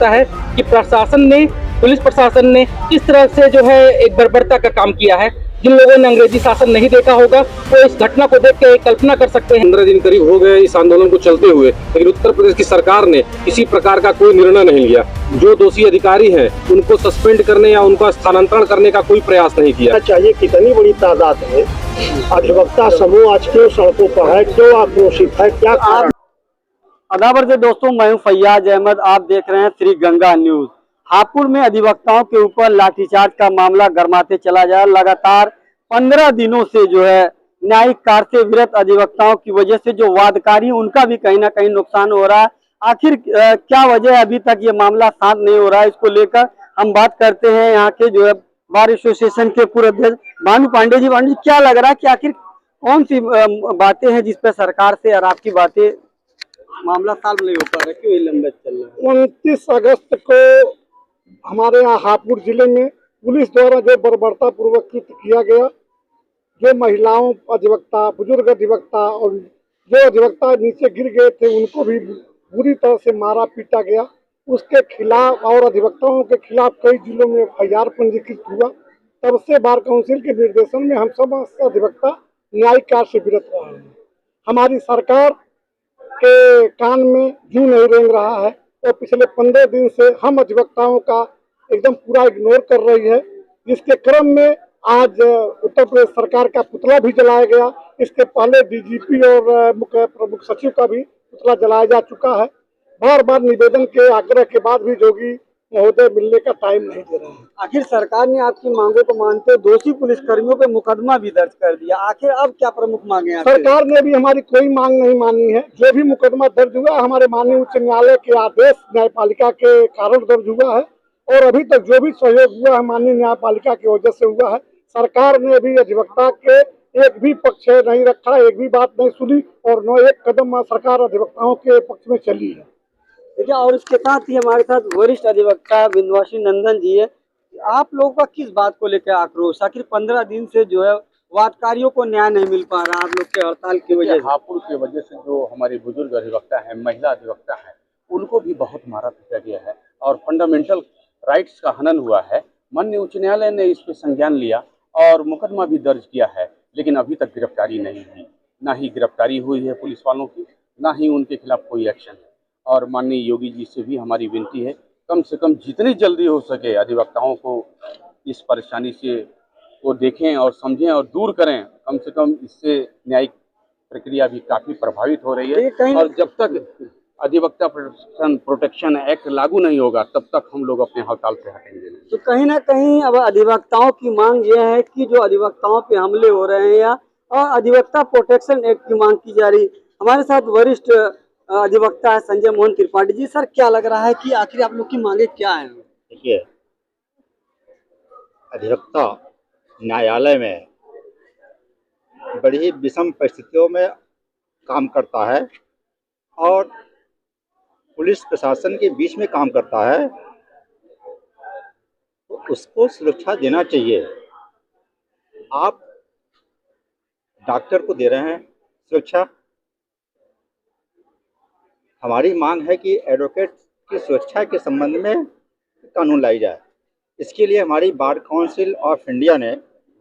जाता है कि प्रशासन ने, पुलिस प्रशासन ने किस तरह से जो है एक बर्बरता का काम किया है। जिन लोगों ने अंग्रेजी शासन नहीं देखा होगा वो इस घटना को देख के कल्पना कर सकते हैं। 15 दिन करीब हो गए इस आंदोलन को चलते हुए, लेकिन उत्तर प्रदेश की सरकार ने किसी प्रकार का कोई निर्णय नहीं लिया। जो दोषी अधिकारी हैं उनको सस्पेंड करने या उनका स्थानांतरण करने का कोई प्रयास नहीं किया। चाहिए कितनी बड़ी तादाद है, अधिवक्ता समूह आज क्यों सड़कों पर है, क्यों आक्रोशित है, क्या कारण? अदाबर से दोस्तों, मैं हूं फैयाज अहमद। आप देख रहे हैं श्री गंगा न्यूज। हापुड़ में अधिवक्ताओं के ऊपर लाठीचार्ज का मामला गर्माते चला जा रहा। लगातार 15 दिनों से जो है न्यायिक कार्य से विरत अधिवक्ताओं की वजह से जो वादकारी उनका भी कहीं ना कहीं नुकसान हो रहा है। आखिर क्या वजह है, अभी तक ये मामला शांत नहीं हो रहा है। इसको लेकर हम बात करते हैं यहाँ के जो है बार एसोसिएशन के पूर्व अध्यक्ष भानु पांडे जी। भानु जी, क्या लग रहा है कि आखिर कौन सी बातें हैं जिसपे सरकार से और आपकी बातें मामला सॉल्व नहीं हो पा रहा, क्यों ये लंबा चल रहा है? 29 अगस्त को हमारे यहाँ हापुड़ जिले में पुलिस द्वारा जो बर्बरता पूर्वक कृत्य किया गया, जो महिलाओं अधिवक्ता, बुजुर्ग अधिवक्ता और जो अधिवक्ता नीचे गिर गए थे उनको भी बुरी तरह से मारा पीटा गया, उसके खिलाफ और अधिवक्ताओं के खिलाफ कई जिलों में FIR पंजीकृत हुआ। तब से बार काउंसिल के निर्देशन में हम सब अधिवक्ता न्यायिक कार्य से विरत रहे हैं। हमारी सरकार के कान में जूं नहीं रेंग रहा है और पिछले 15 दिन से हम अधिवक्ताओं का एकदम पूरा इग्नोर कर रही है। जिसके क्रम में आज उत्तर प्रदेश सरकार का पुतला भी जलाया गया। इसके पहले DGP और मुख्य प्रमुख सचिव का भी पुतला जलाया जा चुका है। बार बार निवेदन के आग्रह के बाद भी जोगी महोदय मिलने का टाइम नहीं दे रहे हैं। आखिर सरकार ने आपकी मांगों को मानते हुए दोषी पुलिसकर्मियों पे मुकदमा भी दर्ज कर दिया। आखिर अब क्या प्रमुख मांगे हैं? सरकार ने भी हमारी कोई मांग नहीं मानी है। जो भी मुकदमा दर्ज हुआ हमारे माननीय उच्च न्यायालय के आदेश न्यायपालिका के कारण दर्ज हुआ है और अभी तक जो भी सहयोग हुआ है माननीय न्यायपालिका की वजह से हुआ है। सरकार ने भी अधिवक्ता के एक भी पक्ष नहीं रखा, एक भी बात नहीं सुनी और न एक कदम सरकार अधिवक्ताओं के पक्ष में चली है। देखिए, और इसके साथ ही हमारे साथ वरिष्ठ अधिवक्ता विंध्यवासिनी नंदन जी है। आप लोगों का किस बात को लेकर आक्रोश? आखिर 15 दिन से जो है वादकारियों को न्याय नहीं मिल पा रहा आप लोग के हड़ताल की वजह से। हापुड़ की वजह से जो हमारे बुजुर्ग अधिवक्ता है, महिला अधिवक्ता है, उनको भी बहुत मारा पीटा गया है और फंडामेंटल राइट्स का हनन हुआ है। माननीय उच्च न्यायालय ने इस पर संज्ञान लिया और मुकदमा भी दर्ज किया है, लेकिन अभी तक गिरफ्तारी नहीं हुई। ना ही गिरफ्तारी हुई है पुलिस वालों की, ना ही उनके खिलाफ कोई एक्शन है। और माननीय योगी जी से भी हमारी विनती है, कम से कम जितनी जल्दी हो सके अधिवक्ताओं को इस परेशानी से वो देखें और समझें और दूर करें। कम से कम इससे न्यायिक प्रक्रिया भी काफ़ी प्रभावित हो रही है और जब तक अधिवक्ता प्रोटेक्शन एक्ट लागू नहीं होगा तब तक हम लोग अपने हड़ताल से हटेंगे। तो कहीं ना कहीं अब अधिवक्ताओं की मांग यह है कि जो अधिवक्ताओं पे हमले हो रहे हैं या और अधिवक्ता प्रोटेक्शन एक्ट की मांग की जा रही। हमारे साथ वरिष्ठ अधिवक्ता है संजय मोहन त्रिपाठी जी। सर, क्या लग रहा है कि आखिर आप लोग की मांगे क्या है? देखिए, अधिवक्ता न्यायालय में बड़ी ही विषम परिस्थितियों में काम करता है और पुलिस प्रशासन के बीच में काम करता है, तो उसको सुरक्षा देना चाहिए। आप डॉक्टर को दे रहे हैं सुरक्षा। हमारी मांग है कि एडवोकेट की सुरक्षा के संबंध में कानून लाई जाए। इसके लिए हमारी बार काउंसिल ऑफ इंडिया ने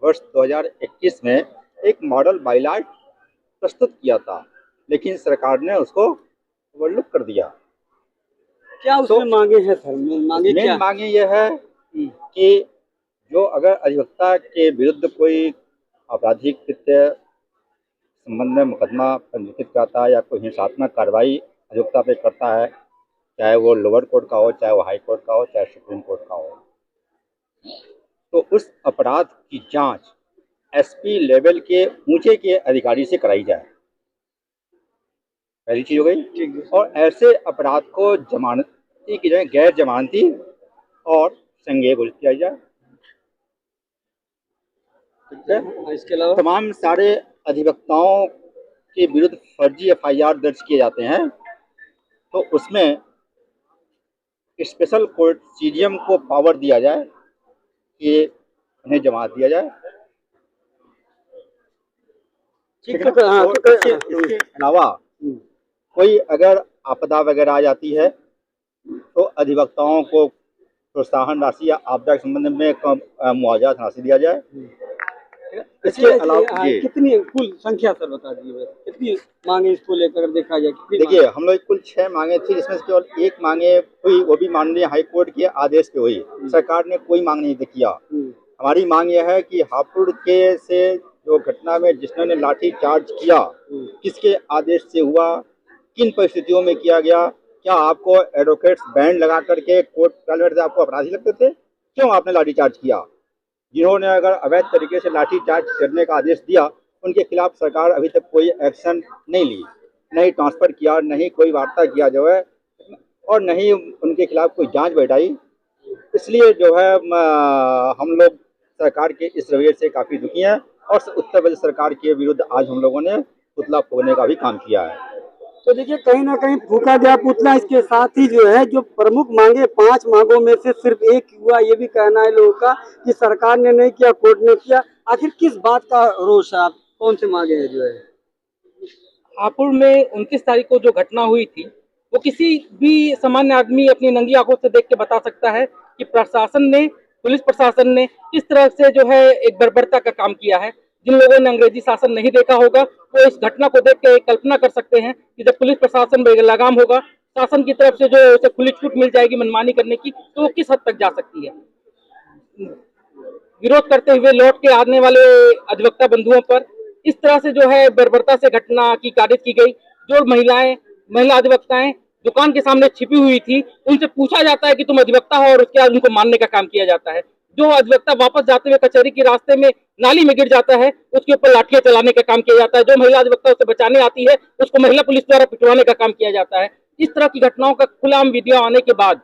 वर्ष 2021 में एक मॉडल बायलॉ प्रस्तुत किया था, लेकिन सरकार ने उसको ओवरलुक कर दिया। क्या उसमें मांगे हैं सर? मेन मांगे यह है कि जो अगर अधिवक्ता के विरुद्ध कोई आपराधिक कृत्य संबंध में मुकदमा पंजीकृत करता है या कोई हिंसात्मक कार्रवाई अधिवक्ता पे करता है, चाहे वो लोअर कोर्ट का हो, चाहे वो हाई कोर्ट का हो, चाहे सुप्रीम कोर्ट का हो, तो उस अपराध की जांच SP लेवल के ऊंचे के अधिकारी से कराई जाए। पहली चीज हो गई। और ऐसे अपराध को जमानती की जाए, गैर जमानती और संज्ञेय घोषित किया जाए। ठीक है। इसके अलावा तमाम सारे अधिवक्ताओं के विरुद्ध फर्जी FIR दर्ज किए जाते हैं, तो उसमें स्पेशल कोर्ट CGM को पावर दिया जाए कि उन्हें जमानत दिया जाए। इसके अलावा कोई अगर आपदा वगैरह आ जाती है तो अधिवक्ताओं को प्रोत्साहन राशि या आपदा के संबंध में मुआवजा राशि दिया जाए। इसके अलावा जी कितनी कुल संख्या सर बता दीजिए, कितनी मांगे इसको लेकर देखा जाए? देखिए, हम लोग कुल 6 मांगे थी, जिसमें से केवल एक मांगे हुई, वो भी माननीय हाई कोर्ट के आदेश पे हुई। सरकार ने कोई मांग नहीं किया। हमारी मांग यह है कि हापुड़ के से जो घटना में जिसने लाठी चार्ज किया, किसके आदेश से हुआ, किन परिस्थितियों में किया गया, क्या आपको एडवोकेट्स बैंड लगा करके कोर्ट से आपको अपराधी लगते थे? क्यों आपने लाठी चार्ज किया? जिन्होंने अगर अवैध तरीके से लाठी चार्ज करने का आदेश दिया, उनके खिलाफ सरकार अभी तक कोई एक्शन नहीं ली, नहीं ट्रांसफर किया, नहीं कोई वार्ता किया जो है, और नहीं उनके खिलाफ कोई जांच बैठाई। इसलिए जो है हम लोग सरकार के इस रवैये से काफ़ी दुखी हैं और उत्तर प्रदेश सरकार के विरुद्ध आज हम लोगों ने पुतला फोड़ने का भी काम किया है। तो देखिए, कहीं ना कहीं फूका गया पुतला। इसके साथ ही जो है, जो प्रमुख मांगे 5 मांगों में से सिर्फ एक हुआ, ये भी कहना है लोगों का कि सरकार ने नहीं किया, कोर्ट ने किया। आखिर किस बात का रोष है? आप कौन से मांगे हैं जो है? हापुड़ में 29 तारीख को जो घटना हुई थी, वो किसी भी सामान्य आदमी अपनी नंगी आंखों से देख के बता सकता है कि प्रशासन ने, पुलिस प्रशासन ने किस तरह से जो है एक बर्बरता का काम किया है। जिन लोगों ने अंग्रेजी शासन नहीं देखा होगा, वो इस घटना को देख के कल्पना कर सकते हैं कि जब पुलिस प्रशासन बेलगाम होगा, शासन की तरफ से जो उसे खुली छूट मिल जाएगी मनमानी करने की, तो वो किस हद तक जा सकती है। विरोध करते हुए लौट के आने वाले अधिवक्ता बंधुओं पर इस तरह से जो है बर्बरता से घटना की कारिज की गई। जो महिला अधिवक्ताएं दुकान के सामने छिपी हुई थी, उनसे पूछा जाता है कि तुम अधिवक्ता हो, और उसके बाद उनको मारने का काम किया जाता है। जो अधिवक्ता वापस जाते हुए कचहरी के रास्ते में नाली में गिर जाता है, उसके ऊपर लाठियां चलाने का काम किया जाता है। जो महिला अधिवक्ता उसे बचाने आती है, उसको महिला पुलिस द्वारा पिटवाने का काम किया जाता है। इस तरह की घटनाओं का खुलेआम वीडियो आने के बाद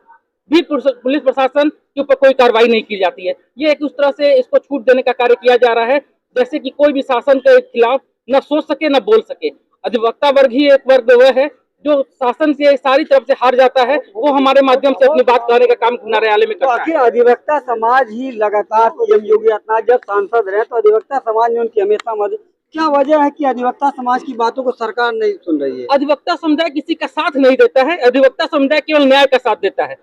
भी पुलिस प्रशासन के ऊपर कोई कार्रवाई नहीं की जाती है। ये एक उस तरह से इसको छूट देने का कार्य किया जा रहा है जैसे कि कोई भी शासन के खिलाफ न सोच सके न बोल सके। अधिवक्ता वर्ग ही एक वर्ग वह है जो शासन से सारी तरफ से हार जाता है, वो हमारे माध्यम से अपनी बात कहने का काम न्यायालय में करता है। आखिर अधिवक्ता समाज ही लगातार सीएम योगी आदित्यनाथ जब सांसद रहे, तो अधिवक्ता समाज ने उनकी हमेशा मदद। क्या वजह है कि अधिवक्ता समाज की बातों को सरकार नहीं सुन रही है? अधिवक्ता समुदाय किसी का साथ नहीं देता है। अधिवक्ता समुदाय केवल न्याय का साथ देता है।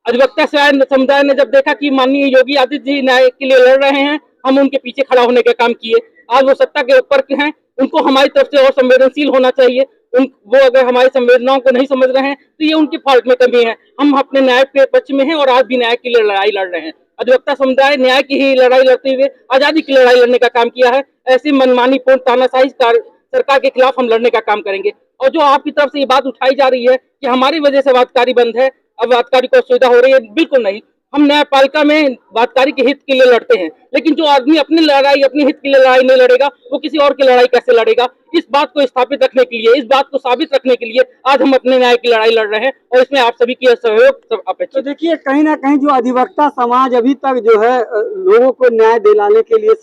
अधिवक्ता समुदाय ने जब देखा कि माननीय योगी आदित्य जी न्याय के लिए लड़ रहे हैं, हम उनके पीछे खड़ा होने का काम किए। आज वो सत्ता के ऊपर हैं, उनको हमारी तरफ से और संवेदनशील होना चाहिए। वो अगर हमारी संवेदनाओं को नहीं समझ रहे हैं तो ये उनकी फॉल्ट में कमी है। हम अपने न्याय के पक्ष में हैं और आज भी न्याय के लिए लड़ाई लड़ रहे हैं। अधिवक्ता समुदाय न्याय की ही लड़ाई लड़ते हुए आजादी की लड़ाई लड़ने का काम किया है। ऐसी मनमानी पूर्ण तानाशाही सरकार के खिलाफ हम लड़ने का काम करेंगे। और जो आपकी तरफ से ये बात उठाई जा रही है कि हमारी वजह से वादकारी बंद है, अब वादकारी को असुविधा हो रही है, बिल्कुल नहीं। हम न्यायपालिका में वादकारी के हित के लिए लड़ते हैं, लेकिन जो आदमी अपनी लड़ाई, अपने हित के लिए लड़ाई नहीं लड़ेगा, वो किसी और की लड़ाई कैसे लड़ेगा? इस बात को स्थापित रखने के लिए, इस बात को साबित रखने के लिए आज हम अपने न्याय की लड़ाई लड़ रहे हैं और इसमें आप सभी की सहयोग अपेक्षित। तो देखिए, कहीं ना कहीं जो अधिवक्ता समाज अभी तक जो है लोगों को न्याय दिलाने के लिए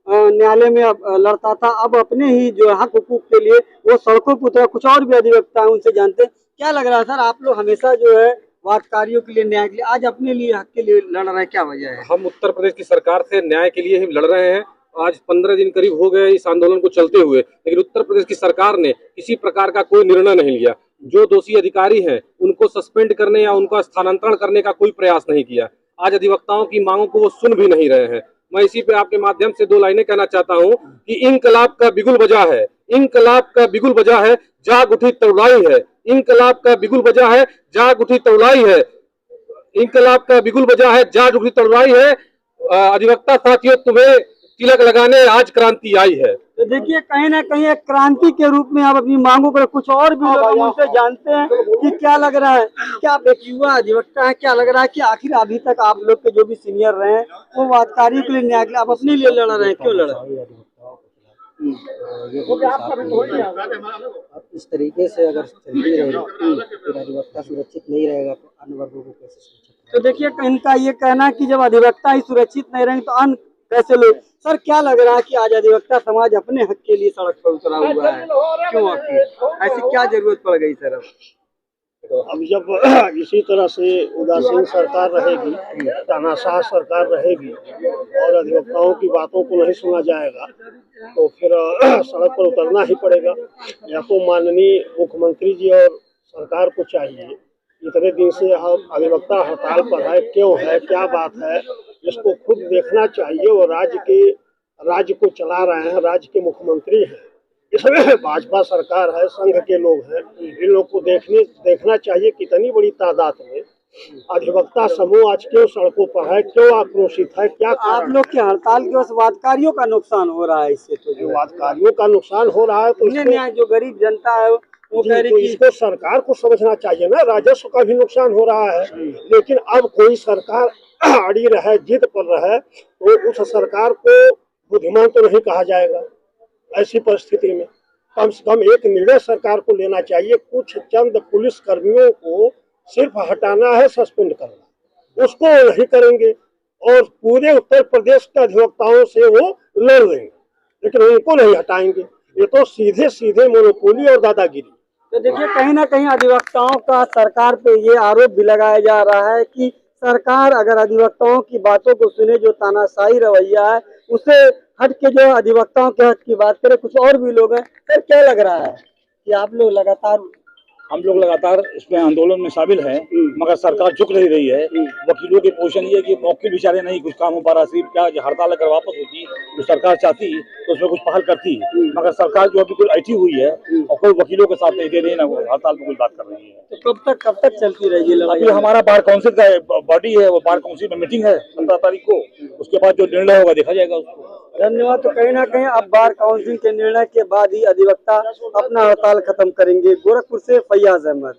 न्यायालय में लड़ता था, अब अपने ही जो हक हुकूक के लिए वो सड़कों पर उतरा। कुछ और भी अधिवक्ता है, उनसे जानते हैं। क्या लग रहा है सर, आप लोग हमेशा जो है वादकारियों के लिए, न्याय के लिए, आज अपने लिए, हक के लिए लड़ रहे हैं, क्या वजह है? हम उत्तर प्रदेश की सरकार से न्याय के लिए ही लड़ रहे हैं। आज 15 दिन करीब हो गए इस आंदोलन को चलते हुए, लेकिन उत्तर प्रदेश की सरकार ने किसी प्रकार का कोई निर्णय नहीं लिया। जो दोषी अधिकारी हैं उनको सस्पेंड करने या उनका स्थानांतरण करने का कोई प्रयास नहीं किया। आज अधिवक्ताओं की मांगों को वो सुन भी नहीं रहे हैं। मैं इसी पे आपके माध्यम से 2 लाइनें कहना चाहता हूँ कि इनकलाब का बिगुल बजा है, इनकलाब का बिगुल बजा है, जाग उठी तौलाई है। इनकलाब का बिगुल बजा है, जाग उठी तौलाई है। इनकलाब का बिगुल बजा है, जाग उठी तौलाई है। अधिवक्ता साथियों, तुम्हें तिलक लगाने आज क्रांति आई है। तो देखिए, कहीं ना कहीं एक क्रांति के रूप में आप अपनी मांगों पर कुछ और भी लोग उनसे जानते हैं कि क्या लग रहा है। क्या आप एक युवा अधिवक्ता है, क्या लग रहा है कि आखिर अभी तक आप लोग के जो भी सीनियर रहे हैं वो वादकारी के लिए, न्याय के लिए, आप अपने लिए लड़ रहे हैं, क्यों लड़ रहे हैं? इस तरीके से अगर चलती रहेगी फिर अधिवक्ता सुरक्षित नहीं रहेगा तो अन्य वर्गों को कैसे सुरक्षित? तो देखिए, इनका ये कहना है कि जब अधिवक्ता ही सुरक्षित नहीं रहेंगे तो अन्य कैसे लोग। सर, क्या लग रहा है कि आज अधिवक्ता समाज अपने हक के लिए सड़क पर उतरा हुआ है, क्यों? आखिर ऐसी क्या जरूरत पड़ गई सर? अब जब इसी तरह से उदासीन सरकार रहेगी, तानाशाह सरकार रहेगी और अधिवक्ताओं की बातों को नहीं सुना जाएगा तो फिर सड़क पर उतरना ही पड़ेगा। या तो माननीय मुख्यमंत्री जी और सरकार को चाहिए इतने दिन से अधिवक्ता हड़ताल पर है, क्यों है, क्या बात है, इसको खुद देखना चाहिए। और राज्य को चला रहे हैं, राज्य के मुख्यमंत्री हैं, इसमें भाजपा सरकार है, संघ के लोग हैं, इन लोग को देखना चाहिए कितनी बड़ी तादाद में अधिवक्ता समूह आज क्यों सड़कों पर है, क्यों आक्रोशित है, क्या आप लोग की हड़ताल के वजह से वादकारियों का नुकसान हो रहा है। इससे तो जो वादकारियों का नुकसान हो रहा है तो जो गरीब जनता है वो कह रही तो कि इसको सरकार को समझना चाहिए ना, राजस्व का भी नुकसान हो रहा है। लेकिन अब कोई सरकार अड़ी रहे, जिद पर रहे, तो उस सरकार को बुद्धिमान तो नहीं कहा जाएगा। ऐसी परिस्थिति में कम से कम एक निर्णय सरकार को लेना चाहिए। कुछ चंद पुलिस कर्मियों को सिर्फ हटाना है, सस्पेंड करना, उसको नहीं करेंगे और पूरे उत्तर प्रदेश के अधिवक्ताओं से वो लड़ लेंगे, लेकिन उनको नहीं हटाएंगे। ये तो सीधे सीधे मोनोपोली और दादागिरी। तो देखिए कहीं ना कहीं अधिवक्ताओं का सरकार पे ये आरोप भी लगाया जा रहा है कि सरकार अगर अधिवक्ताओं की बातों को सुने, जो तानाशाही रवैया है उसे हट के जो अधिवक्ताओं के हक की बात करे। कुछ और भी लोग हैं, सर क्या लग रहा है कि हम लोग लगातार इसमें आंदोलन में शामिल हैं, मगर सरकार झुक नहीं रही है। वकीलों की पोजीशन ये है कि वकील बेचारे नहीं कुछ काम हो पा रहा, सिर्फ क्या हड़ताल अगर वापस होती तो सरकार चाहती तो उसमें कुछ पहल करती, मगर सरकार जो अभी कुछ ऐठी हुई है और कोई वकीलों के साथ नहीं दे रही ना, वो हड़ताल पर कुछ बात कर रही है। तो कब तक चलती रहेगी? अभी हमारा बार काउंसिल का बॉडी है, वो बार काउंसिल में मीटिंग है 15 तारीख को, उसके बाद जो निर्णय होगा देखा जाएगा उसको। धन्यवाद। तो कहीं ना कहीं अब बार काउंसिल के निर्णय के बाद ही अधिवक्ता अपना हड़ताल खत्म करेंगे। गोरखपुर से फैयाज अहमद।